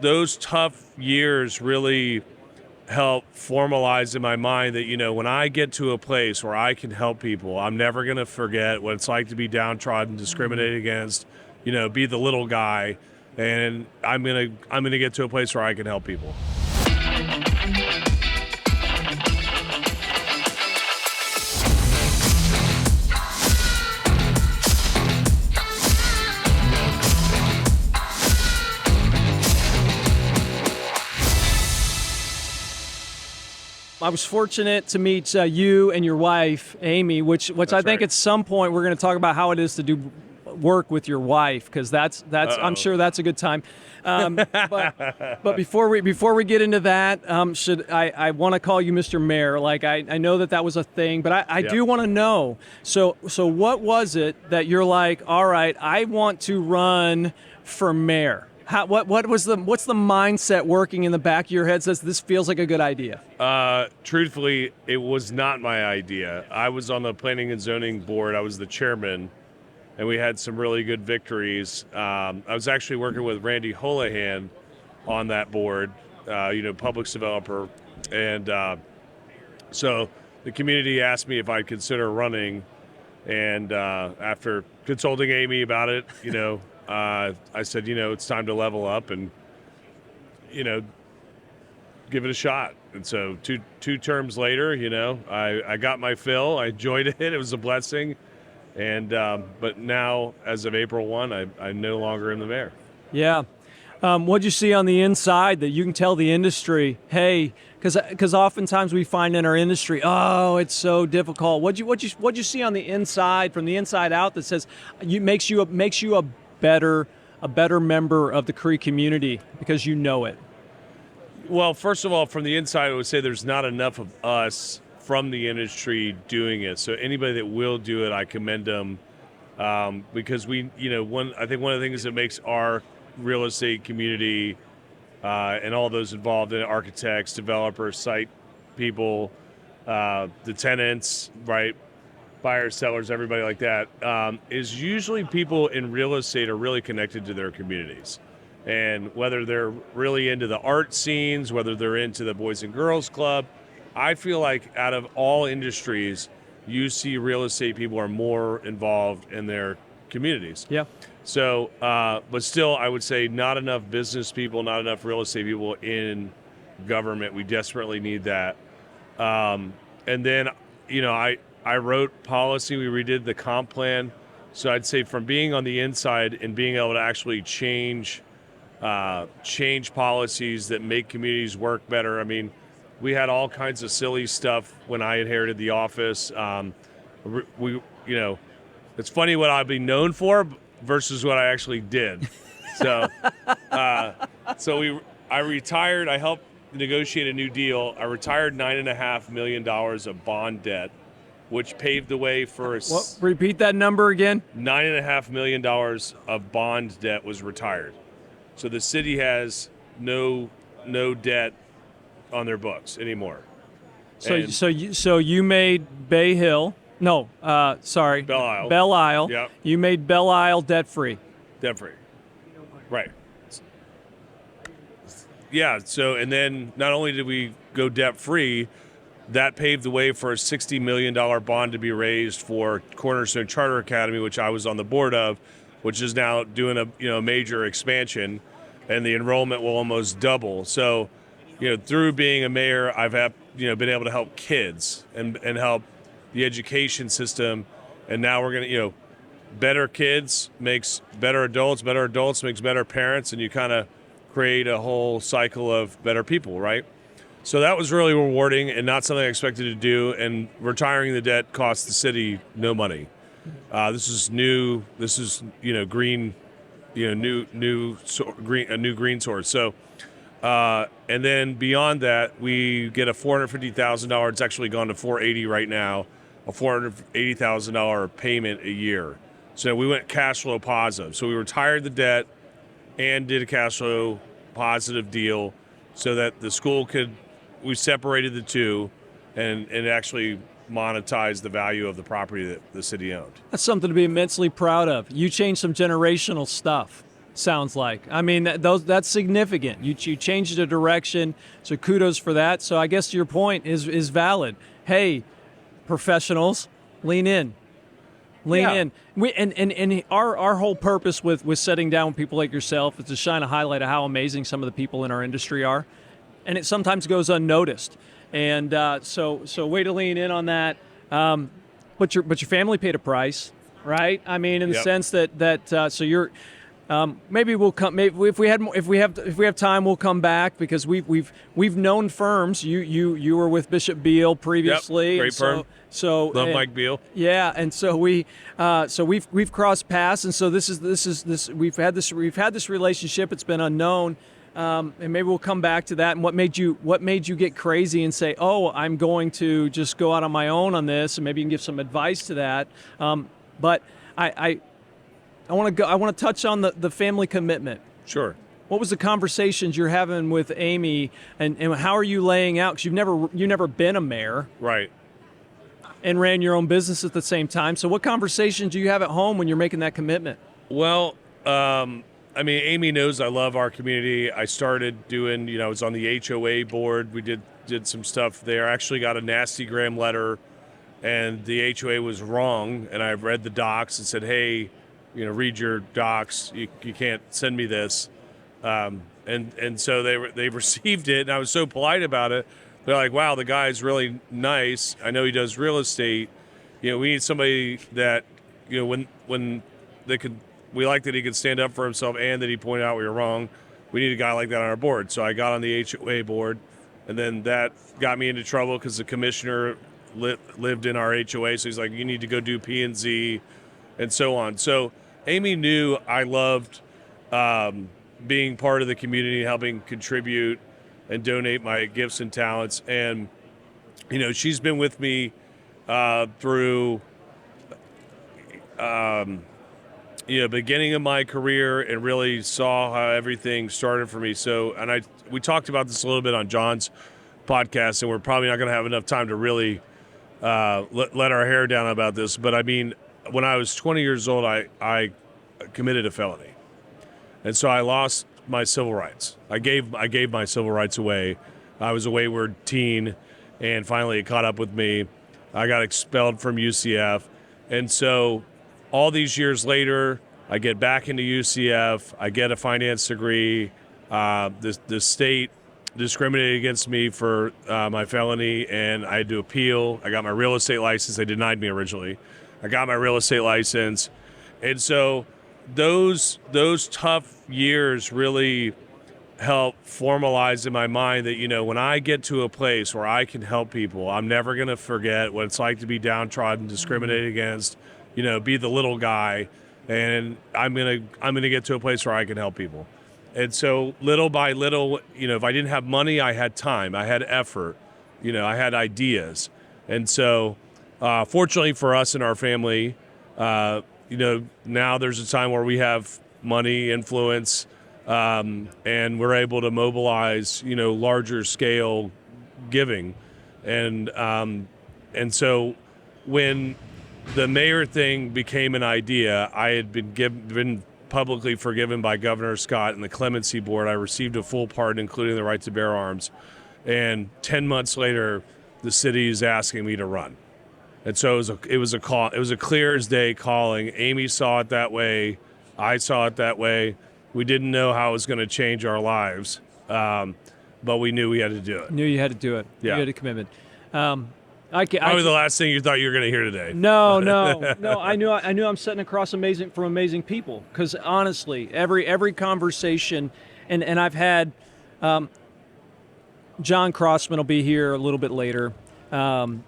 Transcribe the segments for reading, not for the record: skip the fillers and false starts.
those tough years really help formalize in my mind that, when I get to a place where I can help people, I'm never going to forget what it's like to be downtrodden, discriminated against, be the little guy. And I'm going to get to a place where I can help people. I was fortunate to meet you and your wife, Amy, which I think at some point we're going to talk about how it is to do work with your wife, because that's I'm sure that's a good time. But before we get into that, I want to call you Mr. Mayor. Like I know that was a thing, but I do want to know. So what was it that you're like, all right, I want to run for mayor? What's the mindset working in the back of your head says this feels like a good idea? Truthfully, it was not my idea. I was on the Planning and Zoning Board. I was the chairman, and we had some really good victories. I was actually working with Randy Holohan on that board, public developer. And so the community asked me if I'd consider running. And after consulting Amy about it, I said, it's time to level up and, give it a shot. And so two terms later, I got my fill. I enjoyed it. It was a blessing. And but now, as of April 1, I'm no longer in the mayor. Yeah. What'd you see on the inside that you can tell the industry, hey, because oftentimes we find in our industry, oh, it's so difficult. What'd you see on the inside, from the inside out, that says makes you a better member of the Cree community because you know it? Well, first of all, from the inside, I would say there's not enough of us from the industry doing it. So anybody that will do it, I commend them, because I think one of the things that makes our real estate community and all those involved in it, architects, developers, site people, the tenants, right, buyers, sellers, everybody like that, is usually people in real estate are really connected to their communities. And whether they're really into the art scenes, whether they're into the Boys and Girls Club, I feel like out of all industries, you see real estate people are more involved in their communities. Yeah. So, but still, I would say not enough business people, not enough real estate people in government. We desperately need that. And then, I wrote policy. We redid the comp plan. So I'd say from being on the inside and being able to actually change policies that make communities work better. I mean, we had all kinds of silly stuff when I inherited the office. It's funny what I'd be known for versus what I actually did. So, I retired. I helped negotiate a new deal. I retired $9.5 million of bond debt, which paved the way for repeat that number again. $9.5 million of bond debt was retired. So the city has no debt on their books anymore. So you made Bay Hill. No, sorry. Belle Isle. Belle Isle. Yep. You made Belle Isle debt-free. Debt-free. Right. Yeah, so, and then not only did we go debt-free, that paved the way for a $60 million bond to be raised for Cornerstone Charter Academy, which I was on the board of, which is now doing a major expansion, and the enrollment will almost double. So, through being a mayor, I've been able to help kids and help the education system, and now we're going to, better kids makes better adults makes better parents, and you kind of create a whole cycle of better people, right? So that was really rewarding and not something I expected to do, and retiring the debt cost the city no money. This is new. This is green, a new green source. So, and then beyond that, we get a $450,000. It's actually gone to $480 right now, a $480,000 payment a year. So we went cash flow positive. So we retired the debt and did a cash flow positive deal, so that the school we separated the two, and actually monetize the value of the property that the city owned. That's something to be immensely proud of. You changed some generational stuff. sounds like. I mean, that's significant. You changed the direction, so kudos for that. So I guess your point is valid. Hey, professionals, lean in. Lean in. And our whole purpose with sitting down with people like yourself is to shine a highlight of how amazing some of the people in our industry are, and it sometimes goes unnoticed. And so way to lean in on that. But your family paid a price, right? I mean, in the sense that so you're. Maybe we'll come. Maybe if we have time, we'll come back because we've known firms. You were with Bishop Beal previously. Yep, great firm. So love Mike Beal. Yeah, and so we've crossed paths, and so we've had this relationship. It's been unknown, and maybe we'll come back to that. And what made you get crazy and say, oh, I'm going to just go out on my own on this, and maybe you can give some advice to that. But I want to touch on the family commitment. Sure. What was the conversations you're having with Amy, and how are you laying out? Because you've never been a mayor, right, and ran your own business at the same time. So what conversations do you have at home when you're making that commitment? Well, I mean, Amy knows I love our community. I started doing, I was on the HOA board. We did some stuff there. I actually got a nasty gram letter, and the HOA was wrong, and I read the docs and said, hey, read your docs. You can't send me this. And so they received it, and I was so polite about it. They're like, wow, the guy's really nice. I know he does real estate. We need somebody that, when they could, we like that he could stand up for himself and that he pointed out we were wrong. We need a guy like that on our board. So I got on the HOA board, and then that got me into trouble because the commissioner lived in our HOA. So he's like, you need to go do P&Z and so on. So Amy knew I loved being part of the community, helping contribute and donate my gifts and talents. And, she's been with me through, beginning of my career, and really saw how everything started for me. So, and we talked about this a little bit on John's podcast, and we're probably not going to have enough time to really let our hair down about this. But I mean, when I was 20 years old, I committed a felony. And so I lost my civil rights. I gave my civil rights away. I was a wayward teen, and finally it caught up with me. I got expelled from UCF. And so all these years later, I get back into UCF. I get a finance degree. The state discriminated against me for my felony, and I had to appeal. I got my real estate license. They denied me originally. I got my real estate license. And so those tough years really helped formalize in my mind that, when I get to a place where I can help people, I'm never going to forget what it's like to be downtrodden, discriminated against, be the little guy, and I'm going to get to a place where I can help people. And so little by little, if I didn't have money, I had time, I had effort, I had ideas. And so fortunately for us and our family, now there's a time where we have money, influence, and we're able to mobilize, larger scale giving. And so when the mayor thing became an idea, I had been publicly forgiven by Governor Scott and the Clemency Board. I received a full pardon, including the right to bear arms. And 10 months later, the city is asking me to run. And so it was a call. It was a clear as day calling. Amy saw it that way. I saw it that way. We didn't know how it was going to change our lives, but we knew we had to do it. Knew you had to do it. Yeah. You had a commitment. Probably the last thing you thought you were going to hear today. No. I knew I'm sitting across amazing people. Because honestly, every conversation, and I've had John Crossman will be here a little bit later. And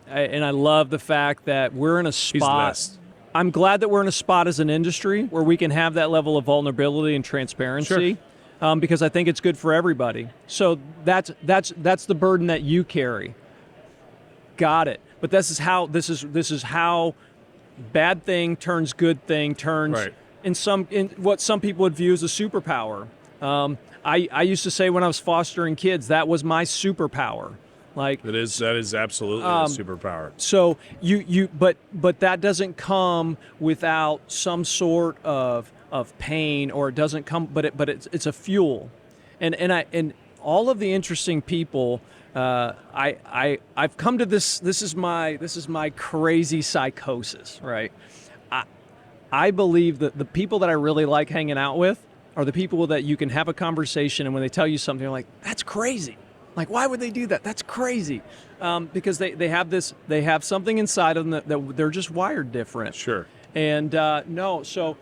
I love the fact that we're in a spot. He's the best. I'm glad that we're in a spot as an industry where we can have that level of vulnerability and transparency, because I think it's good for everybody. So that's the burden that you carry. Got it. But this is how bad thing turns good thing turns right. in what some people would view as a superpower. I used to say when I was fostering kids that was my superpower. Like that is absolutely a superpower. So but that doesn't come without some sort of of pain, or it doesn't come, but it's a fuel, and all of the interesting people. I've come to this. This is my crazy psychosis, right? I believe that the people that I really like hanging out with are the people that you can have a conversation, and when they tell you something, you're like, that's crazy. Like, why would they do that? That's crazy. Because they have something inside of them that they're just wired different. Sure. And so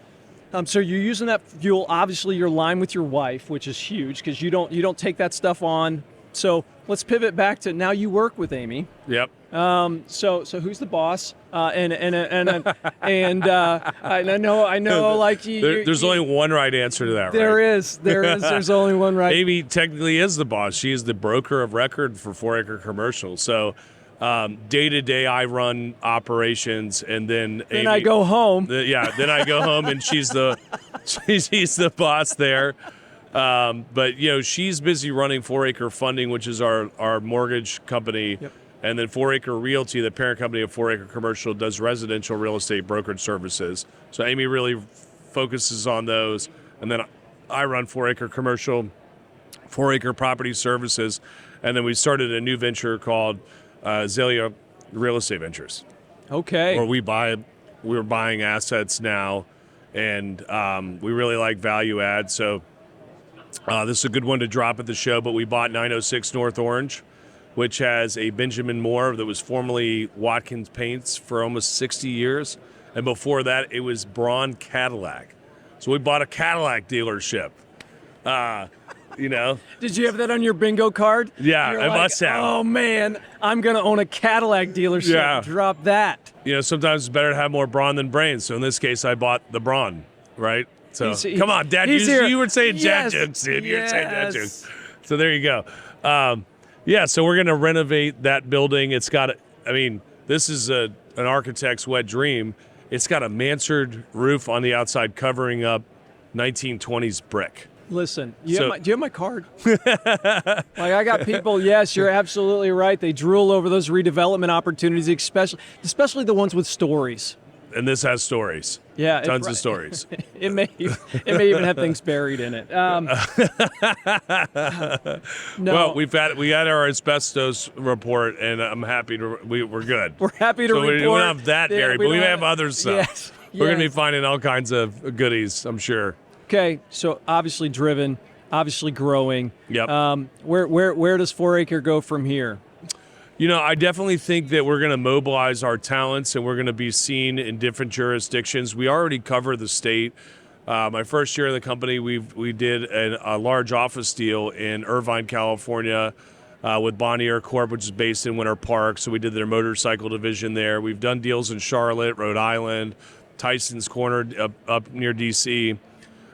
you're using that fuel. Obviously, you're aligned with your wife, which is huge because you don't take that stuff on. So let's pivot back to now you work with Amy. Yep. So who's the boss? And I know. Like there's only one right answer to that. There right? is. There's only one right. Amy technically is the boss. She is the broker of record for Fouraker Commercial. So day to day, I run operations, and then Amy, I go home. Then I go home, and she's the boss there. But she's busy running Fouraker Funding, which is our mortgage company. Yep. And then Fouraker Realty, the parent company of Fouraker Commercial, does residential real estate brokerage services. So Amy really focuses on those. And then I run Fouraker Commercial, Fouraker Property Services. And then we started a new venture called Azalea Real Estate Ventures. Okay. Where we're buying assets now, and we really like value add. So this is a good one to drop at the show, but we bought 906 North Orange, which has a Benjamin Moore that was formerly Watkins Paints for almost 60 years. And before that, it was Braun Cadillac. So we bought a Cadillac dealership. Did you have that on your bingo card? Yeah, You're I must have. Oh, man, I'm going to own a Cadillac dealership. Yeah. Drop that. Sometimes it's better to have more brawn than brains. So in this case, I bought the brawn, right? So come on, Dad. You were saying dad jokes, dude. You were saying dad jokes. So there you go. So we're going to renovate that building. It's got, this is an architect's wet dream. It's got a mansard roof on the outside covering up 1920s brick. Listen, do you have my card? I got people, yes, you're absolutely right. They drool over those redevelopment opportunities, especially the ones with stories. And this has stories. Yeah, tons of stories. It may even have things buried in it. No. Well, we had our asbestos report, and I'm happy we're good. We're happy to report. We don't have that buried, but we have other stuff. Yes, we're going to be finding all kinds of goodies, I'm sure. Okay, so obviously driven, obviously growing. Yep. Where does Fouraker go from here? I definitely think that we're going to mobilize our talents, and we're going to be seen in different jurisdictions. We already cover the state. My first year in the company, we did a large office deal in Irvine, California, with Bonnier Corp, which is based in Winter Park. So we did their motorcycle division there. We've done deals in Charlotte, Rhode Island, Tyson's Corner up near D.C.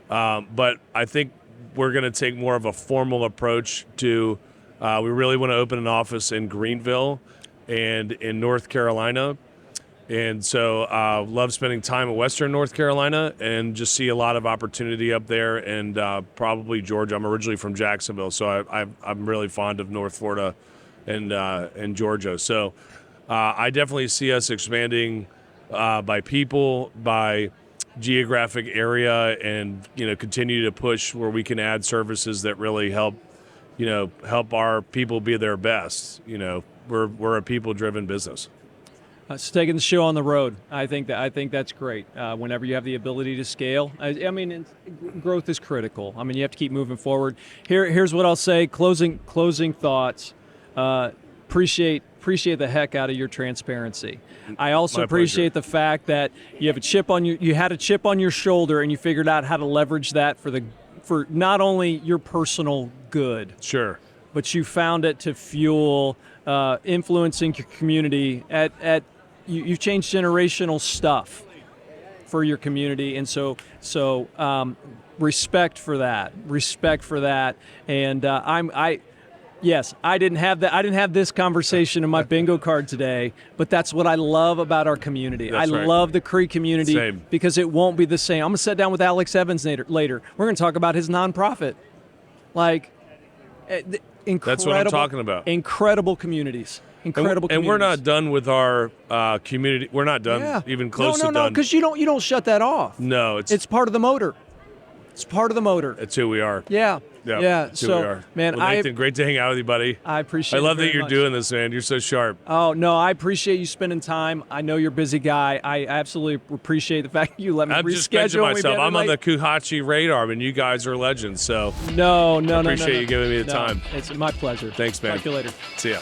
But I think we're going to take more of a formal approach to. We really want to open an office in Greenville and in North Carolina. And so love spending time in Western North Carolina and just see a lot of opportunity up there, and probably Georgia. I'm originally from Jacksonville, so I'm really fond of North Florida and Georgia. So I definitely see us expanding by people, by geographic area, and continue to push where we can add services that really help our people be their best. We're a people-driven business. So taking the show on the road, I think that's great. Whenever you have the ability to scale, growth is critical. You have to keep moving forward. Here's what I'll say. Closing thoughts. Appreciate the heck out of your transparency. I also appreciate the fact that you had a chip on your shoulder, and you figured out how to leverage that for not only your personal good, sure, but you found it to fuel influencing your community. You've changed generational stuff for your community, and so respect for that. And yes, I didn't have that. I didn't have this conversation in my bingo card today, but that's what I love about our community. That's right. Love the Cree community. Same. Because it won't be the same. I'm going to sit down with Alex Evans later. We're going to talk about his nonprofit. Incredible. That's what I'm talking about. Incredible communities. And we're not done with our community. We're not done, even close to done. No, because you don't shut that off. No, it's part of the motor. It's part of the motor. That's who we are. Yeah. Yeah. Yeah. Who we So, are. man, well, Nathan, great to hang out with you, buddy. I appreciate it. I love that very you're much. doing this, man. You're so sharp. Oh, no, I appreciate you spending time. I know you're a busy guy. I absolutely appreciate the fact you let me I'm reschedule. just mentioning when we myself. get I'm on the late. Kuhachi radar, and you guys are legends. So No. appreciate you giving me the time. It's my pleasure. Thanks, man. Talk to you later. See ya.